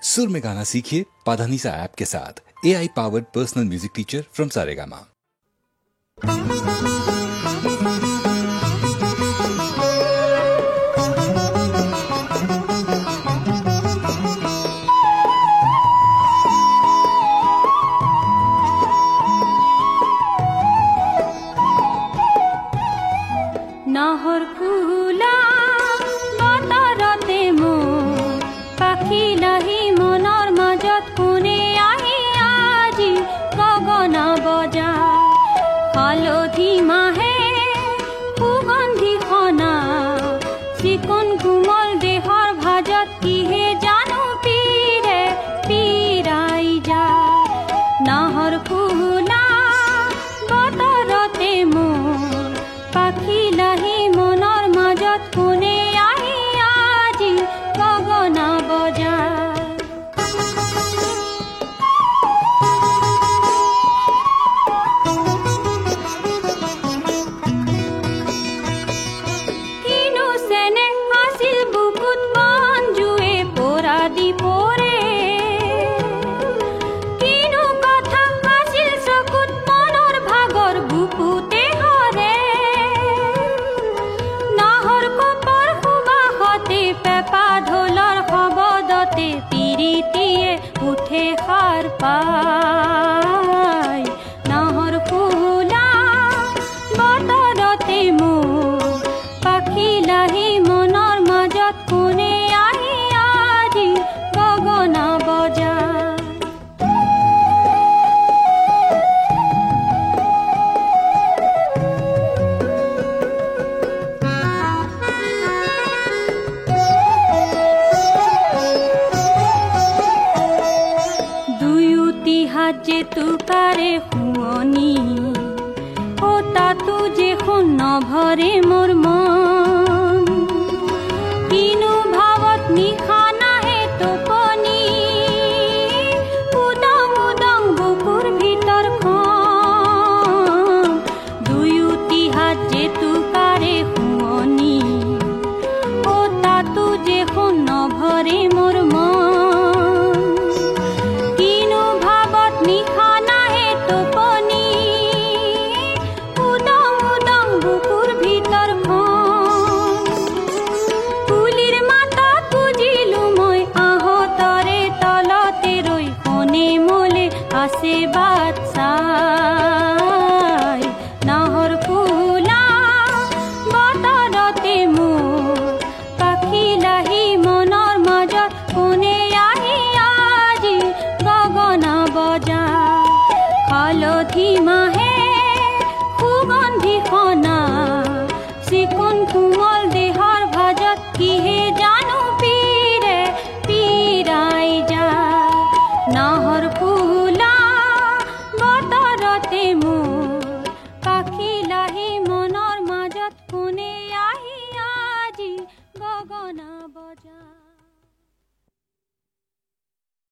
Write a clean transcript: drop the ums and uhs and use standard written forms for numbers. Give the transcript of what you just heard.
सुर में गाना सीखिए पाधानीसा ऐप के साथ। AI powered personal music teacher from Saregama. নাহর ফুলা বতৰতে মোৰ পাখি লাহি মনৰ মাজত কোনে আহি আজি গগনা বজা হালধি মাহে সুগন্ধি খনা চিকন কোমল দেহৰ ভাজত কিহে জানো পীৰে পীৰাই যা নাহৰ ফুলা বতৰতে মোৰ পাখি লাহি মনৰ মাজত কোনে আহি আজি গগনা বজা কিনো চেনে আছিল বুকুত বনজুৱে পৰা দি পৰে কিনো কথা আছিল চকুত মনৰ ভাগৰ বুকুতে হৰে নাহৰ কপৰ সুবাসতে পেপা ঢোলৰ শব্দতে পিৰিতিয়ে উঠে সাৰ পায় নাহৰ ফুলা বতৰতে মোৰ পাখি লাহি মনৰ মাজত কোনে আহি আজি গগনা বজা দুয়োটি হাত যে তোকাৰে শুৱনি ও তাতো যে সোণ নভৰে মোৰ মন কিনো ভাৱত নিশা নাহে টোপনি উদং উদং বুকুৰ ভিতৰখন দুয়োটি হাত যে তোকাৰে শুৱনি ও তাতো যে সোণ নভৰে মোৰ মন কিনো ভাৱত নিশা নাহে টোপনি উদং উদং বুকুৰ ভিতৰখন কুলিৰ মাতত বুজিলো মই আহঁতৰে তলতে ৰৈ কোনে মোলে আছে বাট চাই নাহৰ ফুলা বতৰতে মোৰ পাখি লাহি মনৰ মাজত কোনে আহি আজি গগনা বজা হালধি মাহে সুগন্ধি খনা চিকন কোমল